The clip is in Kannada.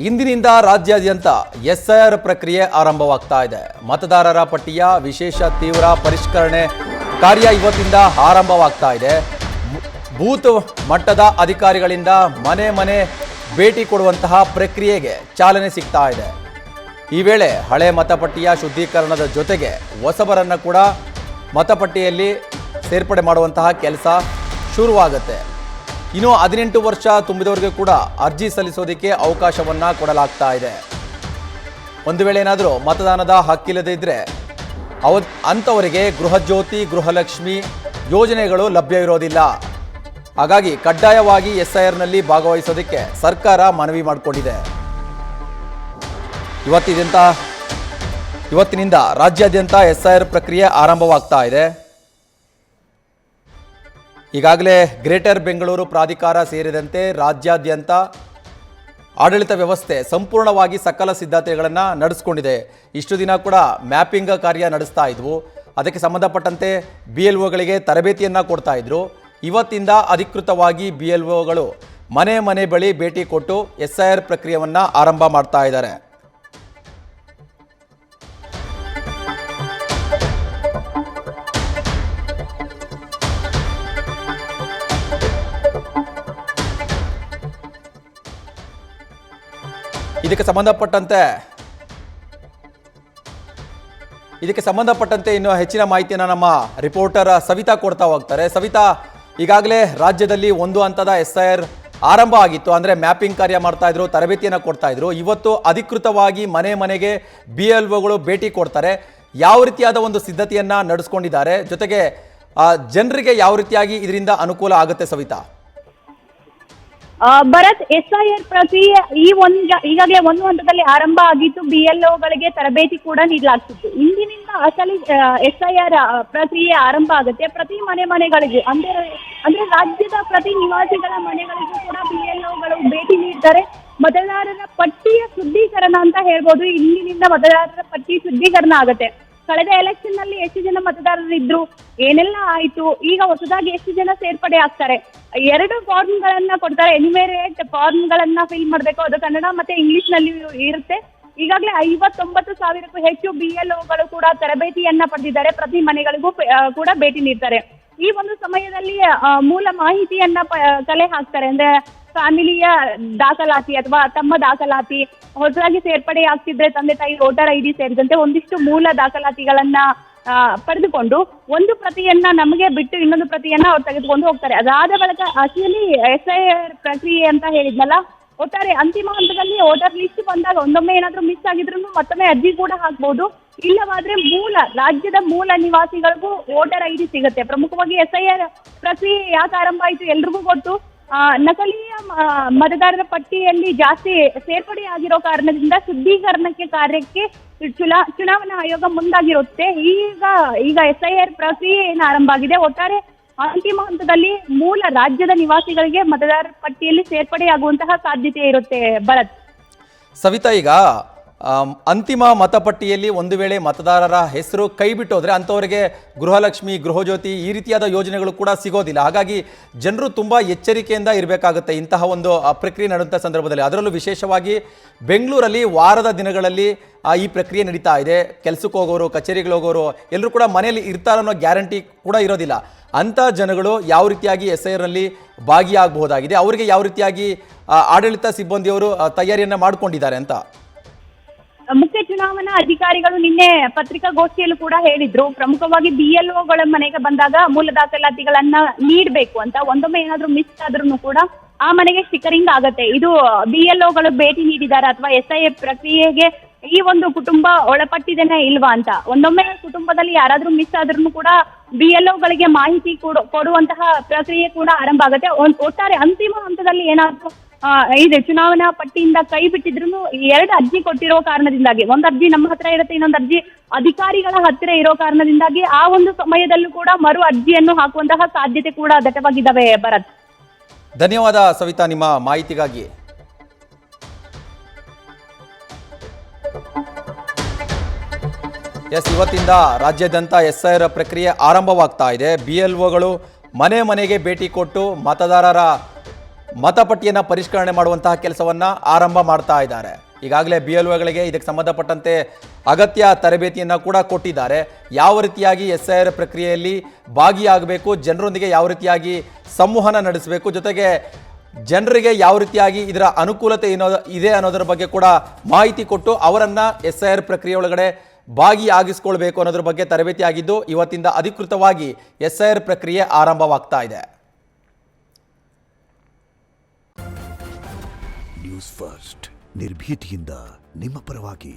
ಇಂದಿನಿಂದ ರಾಜ್ಯಾದ್ಯಂತ ಎಸ್ಐಆರ್ ಪ್ರಕ್ರಿಯೆ ಆರಂಭವಾಗ್ತಾ ಇದೆ. ಮತದಾರರ ಪಟ್ಟಿಯ ವಿಶೇಷ ತೀವ್ರ ಪರಿಷ್ಕರಣೆ ಕಾರ್ಯ ಇವತ್ತಿಂದ ಆರಂಭವಾಗ್ತಾ ಇದೆ. ಬೂತ್ ಮಟ್ಟದ ಅಧಿಕಾರಿಗಳಿಂದ ಮನೆ ಮನೆ ಭೇಟಿ ಕೊಡುವಂತಹ ಪ್ರಕ್ರಿಯೆಗೆ ಚಾಲನೆ ಸಿಗ್ತಾ ಇದೆ. ಈ ವೇಳೆ ಹಳೆ ಮತಪಟ್ಟಿಯ ಶುದ್ಧೀಕರಣದ ಜೊತೆಗೆ ಹೊಸಬರನ್ನು ಕೂಡ ಮತಪಟ್ಟಿಯಲ್ಲಿ ಸೇರ್ಪಡೆ ಮಾಡುವಂತಹ ಕೆಲಸ ಶುರುವಾಗುತ್ತೆ. ಇನ್ನು 18 ವರ್ಷ ತುಂಬಿದವರಿಗೆ ಕೂಡ ಅರ್ಜಿ ಸಲ್ಲಿಸೋದಕ್ಕೆ ಅವಕಾಶವನ್ನು ಕೊಡಲಾಗ್ತಾ ಇದೆ. ಒಂದು ವೇಳೆ ಏನಾದರೂ ಮತದಾನದ ಹಕ್ಕಿಲ್ಲದೇ ಇದ್ದರೆ ಅಂಥವರಿಗೆ ಗೃಹಜ್ಯೋತಿ ಗೃಹಲಕ್ಷ್ಮಿ ಯೋಜನೆಗಳು ಲಭ್ಯ ಇರೋದಿಲ್ಲ. ಹಾಗಾಗಿ ಕಡ್ಡಾಯವಾಗಿ ಎಸ್ಐಆರ್ನಲ್ಲಿ ಭಾಗವಹಿಸೋದಕ್ಕೆ ಸರ್ಕಾರ ಮನವಿ ಮಾಡಿಕೊಂಡಿದೆ. ಇವತ್ತಿನಿಂದ ರಾಜ್ಯಾದ್ಯಂತ ಎಸ್ಐಆರ್ ಪ್ರಕ್ರಿಯೆ ಆರಂಭವಾಗ್ತಾ ಇದೆ. ಈಗಾಗಲೇ ಗ್ರೇಟರ್ ಬೆಂಗಳೂರು ಪ್ರಾಧಿಕಾರ ಸೇರಿದಂತೆ ರಾಜ್ಯಾದ್ಯಂತ ಆಡಳಿತ ವ್ಯವಸ್ಥೆ ಸಂಪೂರ್ಣವಾಗಿ ಸಕಲ ಸಿದ್ಧತೆಗಳನ್ನು ನಡೆಸ್ಕೊಂಡಿದೆ. ಇಷ್ಟು ದಿನ ಕೂಡ ಮ್ಯಾಪಿಂಗ್ ಕಾರ್ಯ ನಡೆಸ್ತಾ ಇದ್ವು. ಅದಕ್ಕೆ ಸಂಬಂಧಪಟ್ಟಂತೆ BLOಗಳಿಗೆ ತರಬೇತಿಯನ್ನು ಕೊಡ್ತಾ ಇದ್ರು. ಇವತ್ತಿಂದ ಅಧಿಕೃತವಾಗಿ BLOಗಳು ಮನೆ ಮನೆ ಬಳಿ ಭೇಟಿ ಕೊಟ್ಟು ಎಸ್ಐಆರ್ ಪ್ರಕ್ರಿಯೆಯನ್ನು ಆರಂಭ ಮಾಡ್ತಾ ಇದ್ದಾರೆ. ಇದಕ್ಕೆ ಸಂಬಂಧಪಟ್ಟಂತೆ ಇನ್ನು ಹೆಚ್ಚಿನ ಮಾಹಿತಿಯನ್ನು ನಮ್ಮ ರಿಪೋರ್ಟರ್ ಸವಿತಾ ಕೊಡ್ತಾ ಹೋಗ್ತಾರೆ. ಸವಿತಾ, ಈಗಾಗಲೇ ರಾಜ್ಯದಲ್ಲಿ ಒಂದು ಹಂತದ ಎಸ್ಐಆರ್ ಆರಂಭ ಆಗಿತ್ತು. ಅಂದರೆ ಮ್ಯಾಪಿಂಗ್ ಕಾರ್ಯ ಮಾಡ್ತಾ ಇದ್ರು, ತರಬೇತಿಯನ್ನು ಕೊಡ್ತಾ ಇದ್ರು. ಇವತ್ತು ಅಧಿಕೃತವಾಗಿ ಮನೆ ಮನೆಗೆ BLOಗಳು ಭೇಟಿ ಕೊಡ್ತಾರೆ. ಯಾವ ರೀತಿಯಾದ ಒಂದು ಸಿದ್ಧತೆಯನ್ನು ನಡೆಸ್ಕೊಂಡಿದ್ದಾರೆ, ಜೊತೆಗೆ ಜನರಿಗೆ ಯಾವ ರೀತಿಯಾಗಿ ಇದರಿಂದ ಅನುಕೂಲ ಆಗುತ್ತೆ ಸವಿತಾ? ಭರತ್, ಎಸ್ಐಆರ್ ಪ್ರಕ್ರಿಯೆ ಈಗಾಗಲೇ ಒಂದು ಹಂತದಲ್ಲಿ ಆರಂಭ ಆಗಿತ್ತು. BLOಗಳಿಗೆ ತರಬೇತಿ ಕೂಡ ನೀಡಲಾಗ್ತಿತ್ತು. ಇಂದಿನಿಂದ ಅಸಲಿ ಎಸ್ಐಆರ್ ಪ್ರಕ್ರಿಯೆ ಆರಂಭ ಆಗುತ್ತೆ. ಪ್ರತಿ ಮನೆಗಳಿಗೂ ಅಂದ್ರೆ ರಾಜ್ಯದ ಪ್ರತಿ ನಿವಾಸಿಗಳ ಮನೆಗಳಿಗೂ ಕೂಡ BLOಗಳು ಭೇಟಿ ನೀಡ್ತಾರೆ. ಮತದಾರರ ಪಟ್ಟಿಯ ಶುದ್ಧೀಕರಣ ಅಂತ ಹೇಳ್ಬೋದು. ಇಂದಿನಿಂದ ಮತದಾರರ ಪಟ್ಟಿ ಶುದ್ಧೀಕರಣ ಆಗುತ್ತೆ. ಕಳೆದ ಎಲೆಕ್ಷನ್ ನಲ್ಲಿ ಎಷ್ಟು ಜನ ಮತದಾರರು ಇದ್ರು, ಏನೆಲ್ಲ ಆಯ್ತು, ಈಗ ಹೊಸದಾಗಿ ಎಷ್ಟು ಜನ ಸೇರ್ಪಡೆ ಆಗ್ತಾರೆ, 2 ಫಾರ್ಮ್ಗಳನ್ನ ಕೊಡ್ತಾರೆ. ಎನ್ಯುಮರೇಟ್ ಫಾರ್ಮ್ಗಳನ್ನ ಫಿಲ್ ಮಾಡಬೇಕು. ಅದು ಕನ್ನಡ ಮತ್ತೆ ಇಂಗ್ಲಿಷ್ ನಲ್ಲಿ ಇರುತ್ತೆ. ಈಗಾಗಲೇ 59,000ಕ್ಕೂ ಹೆಚ್ಚು BLOಗಳು ಕೂಡ ತರಬೇತಿಯನ್ನ ಪಡೆದಿದ್ದಾರೆ. ಪ್ರತಿ ಮನೆಗಳಿಗೂ ಕೂಡ ಭೇಟಿ ನೀಡ್ತಾರೆ. ಈ ಒಂದು ಸಮಯದಲ್ಲಿ ಮೂಲ ಮಾಹಿತಿಯನ್ನ ಕಲೆ ಹಾಕ್ತಾರೆ. ಅಂದ್ರೆ ಫ್ಯಾಮಿಲಿಯ ದಾಖಲಾತಿ ಅಥವಾ ತಮ್ಮ ದಾಖಲಾತಿ, ಹೊಸದಾಗಿ ಸೇರ್ಪಡೆ ಆಗ್ತಿದ್ರೆ ತಂದೆ ತಾಯಿ ವೋಟರ್ ID ಸೇರಿದಂತೆ ಒಂದಿಷ್ಟು ಮೂಲ ದಾಖಲಾತಿಗಳನ್ನ ಪಡೆದುಕೊಂಡು ಒಂದು ಪ್ರತಿಯನ್ನ ನಮಗೆ ಬಿಟ್ಟು ಇನ್ನೊಂದು ಪ್ರತಿಯನ್ನ ಅವ್ರು ತೆಗೆದುಕೊಂಡು ಹೋಗ್ತಾರೆ. ಅದಾದ ಬಳಿಕ ಅಸಲಿ ಎಸ್ಐಆರ್ ಪ್ರಕ್ರಿಯೆ ಅಂತ ಹೇಳಿದ್ನಲ್ಲ, ಒಟ್ಟಾರೆ ಅಂತಿಮ ಹಂತದಲ್ಲಿ ವೋಟರ್ ಲಿಸ್ಟ್ ಬಂದಾಗ ಒಂದೊಮ್ಮೆ ಏನಾದ್ರೂ ಮಿಸ್ ಆಗಿದ್ರು ಮತ್ತೊಮ್ಮೆ ಅರ್ಜಿ ಕೂಡ ಹಾಕ್ಬಹುದು. ಇಲ್ಲವಾದ್ರೆ ರಾಜ್ಯದ ಮೂಲ ನಿವಾಸಿಗಳಿಗೂ ವೋಟರ್ ID ಸಿಗುತ್ತೆ. ಪ್ರಮುಖವಾಗಿ ಎಸ್ಐಆರ್ ಪ್ರಕ್ರಿಯೆ ಯಾಕೆ ಆರಂಭ ಆಯಿತು ಎಲ್ರಿಗೂ ಗೊತ್ತು. ನಕಲಿಯ ಮತದಾರರ ಪಟ್ಟಿಯಲ್ಲಿ ಜಾಸ್ತಿ ಸೇರ್ಪಡೆ ಆಗಿರೋ ಕಾರಣದಿಂದ ಶುದ್ಧೀಕರಣಕ್ಕೆ ಕಾರ್ಯಕ್ಕೆ ಚುನಾವಣಾ ಆಯೋಗ ಮುಂದಾಗಿರುತ್ತೆ. ಈಗ ಎಸ್ಐಆರ್ ಪ್ರಕ್ರಿಯೆ ಏನು ಆರಂಭ ಆಗಿದೆ. ಒಟ್ಟಾರೆ ಅಂತಿಮ ಹಂತದಲ್ಲಿ ಮೂಲ ರಾಜ್ಯದ ನಿವಾಸಿಗಳಿಗೆ ಮತದಾರರ ಪಟ್ಟಿಯಲ್ಲಿ ಸೇರ್ಪಡೆಯಾಗುವಂತಹ ಸಾಧ್ಯತೆ ಇರುತ್ತೆ. ಭರತ್, ಸವಿತಾ, ಈಗ ಅಂತಿಮ ಮತಪಟ್ಟಿಯಲ್ಲಿ ಒಂದು ವೇಳೆ ಮತದಾರರ ಹೆಸರು ಕೈ ಬಿಟ್ಟೋದ್ರೆ ಅಂಥವರಿಗೆ ಗೃಹಲಕ್ಷ್ಮಿ ಗೃಹಜ್ಯೋತಿ ಈ ರೀತಿಯಾದ ಯೋಜನೆಗಳು ಕೂಡ ಸಿಗೋದಿಲ್ಲ. ಹಾಗಾಗಿ ಜನರು ತುಂಬ ಎಚ್ಚರಿಕೆಯಿಂದ ಇರಬೇಕಾಗುತ್ತೆ ಇಂತಹ ಒಂದು ಪ್ರಕ್ರಿಯೆ ನಡೆಯುವಂಥ ಸಂದರ್ಭದಲ್ಲಿ. ಅದರಲ್ಲೂ ವಿಶೇಷವಾಗಿ ಬೆಂಗಳೂರಲ್ಲಿ ವಾರದ ದಿನಗಳಲ್ಲಿ ಈ ಪ್ರಕ್ರಿಯೆ ನಡೀತಾ ಇದೆ. ಕೆಲಸಕ್ಕೆ ಹೋಗೋರು, ಕಚೇರಿಗಳಿಗೆ ಹೋಗೋರು ಎಲ್ಲರೂ ಕೂಡ ಮನೆಯಲ್ಲಿ ಇರ್ತಾರೆ ಅನ್ನೋ ಗ್ಯಾರಂಟಿ ಕೂಡ ಇರೋದಿಲ್ಲ. ಅಂಥ ಜನಗಳು ಯಾವ ರೀತಿಯಾಗಿ ಎಸ್ಐಆರ್ನಲ್ಲಿ ಭಾಗಿಯಾಗಬಹುದಾಗಿದೆ, ಅವರಿಗೆ ಯಾವ ರೀತಿಯಾಗಿ ಆಡಳಿತ ಸಿಬ್ಬಂದಿಯವರು ತಯಾರಿಯನ್ನು ಮಾಡಿಕೊಂಡಿದ್ದಾರೆ ಅಂತ? ಮುಖ್ಯ ಚುನಾವಣಾ ಅಧಿಕಾರಿಗಳು ನಿನ್ನೆ ಪತ್ರಿಕಾಗೋಷ್ಠಿಯಲ್ಲೂ ಕೂಡ ಹೇಳಿದ್ರು. ಪ್ರಮುಖವಾಗಿ BLOಗಳ ಮನೆಗೆ ಬಂದಾಗ ಮೂಲ ದಾಖಲಾತಿಗಳನ್ನ ನೀಡಬೇಕು ಅಂತ. ಒಂದೊಮ್ಮೆ ಏನಾದ್ರೂ ಮಿಸ್ ಆದ್ರೂ ಕೂಡ ಆ ಮನೆಗೆ ಸ್ಟಿಕರಿಂಗ್ ಆಗತ್ತೆ. ಇದು BLOಗಳು ಭೇಟಿ ನೀಡಿದ್ದಾರೆ ಅಥವಾ ಎಸ್ಐಆರ್ ಪ್ರಕ್ರಿಯೆಗೆ ಈ ಒಂದು ಕುಟುಂಬ ಒಳಪಟ್ಟಿದ್ದೇನೆ ಇಲ್ವಾ ಅಂತ. ಒಂದೊಮ್ಮೆ ಕುಟುಂಬದಲ್ಲಿ ಯಾರಾದ್ರೂ ಮಿಸ್ ಆದ್ರೂ ಕೂಡ BLOಗಳಿಗೆ ಮಾಹಿತಿ ಕೊಡುವಂತಹ ಪ್ರಕ್ರಿಯೆ ಕೂಡ ಆರಂಭ ಆಗುತ್ತೆ. ಒಟ್ಟಾರೆ ಅಂತಿಮ ಹಂತದಲ್ಲಿ ಏನಾದ್ರೂ ಇದೆ ಚುನಾವಣಾ ಪಟ್ಟಿಯಿಂದ ಕೈ ಬಿಟ್ಟಿದ್ರು 2 ಅರ್ಜಿ ಕೊಟ್ಟಿರೋ ಕಾರಣದಿಂದಾಗಿ, ಒಂದು ಅರ್ಜಿ ನಮ್ಮ ಹತ್ರ ಇರುತ್ತೆ, ಇನ್ನೊಂದು ಅರ್ಜಿ ಅಧಿಕಾರಿಗಳ ಹತ್ತಿರ ಇರೋ ಕಾರಣದಿಂದಾಗಿ ಆ ಒಂದು ಸಮಯದಲ್ಲೂ ಕೂಡ ಮರು ಅರ್ಜಿಯನ್ನು ಹಾಕುವಂತಹ ಸಾಧ್ಯತೆ ಕೂಡ ದಟ್ಟವಾಗಿದ್ದಾವೆ. ಭರತ್, ಧನ್ಯವಾದ ಸವಿತಾ ನಿಮ್ಮ ಮಾಹಿತಿಗಾಗಿ. ಇವತ್ತಿಂದ ರಾಜ್ಯಾದ್ಯಂತ ಎಸ್ಐಆರ್ ಪ್ರಕ್ರಿಯೆ ಆರಂಭವಾಗ್ತಾ ಇದೆ. BLOಗಳು ಮನೆ ಮನೆಗೆ ಭೇಟಿ ಕೊಟ್ಟು ಮತದಾರರ ಮತಪಟ್ಟಿಯನ್ನು ಪರಿಷ್ಕರಣೆ ಮಾಡುವಂತಹ ಕೆಲಸವನ್ನು ಆರಂಭ ಮಾಡ್ತಾ ಇದ್ದಾರೆ. ಈಗಾಗಲೇ BLOಗಳಿಗೆ ಇದಕ್ಕೆ ಸಂಬಂಧಪಟ್ಟಂತೆ ಅಗತ್ಯ ತರಬೇತಿಯನ್ನು ಕೂಡ ಕೊಟ್ಟಿದ್ದಾರೆ. ಯಾವ ರೀತಿಯಾಗಿ SIR ಪ್ರಕ್ರಿಯೆಯಲ್ಲಿ ಭಾಗಿಯಾಗಬೇಕು, ಜನರೊಂದಿಗೆ ಯಾವ ರೀತಿಯಾಗಿ ಸಂವಹನ ನಡೆಸಬೇಕು, ಜೊತೆಗೆ ಜನರಿಗೆ ಯಾವ ರೀತಿಯಾಗಿ ಇದರ ಅನುಕೂಲತೆ ಇದೆ ಅನ್ನೋದರ ಬಗ್ಗೆ ಕೂಡ ಮಾಹಿತಿ ಕೊಟ್ಟು ಅವರನ್ನು SIR ಪ್ರಕ್ರಿಯೆ ಒಳಗಡೆ ಭಾಗಿಯಾಗಿಸ್ಕೊಳ್ಬೇಕು ಅನ್ನೋದ್ರ ಬಗ್ಗೆ ತರಬೇತಿ ಆಗಿದ್ದು, ಇವತ್ತಿಂದ ಅಧಿಕೃತವಾಗಿ SIR ಪ್ರಕ್ರಿಯೆ ಆರಂಭವಾಗ್ತಾ ಇದೆ. ನ್ಯೂಸ್ ಫಸ್ಟ್ ನಿರ್ಭೀತಿಯಿಂದ ನಿಮ್ಮ ಪರವಾಗಿ.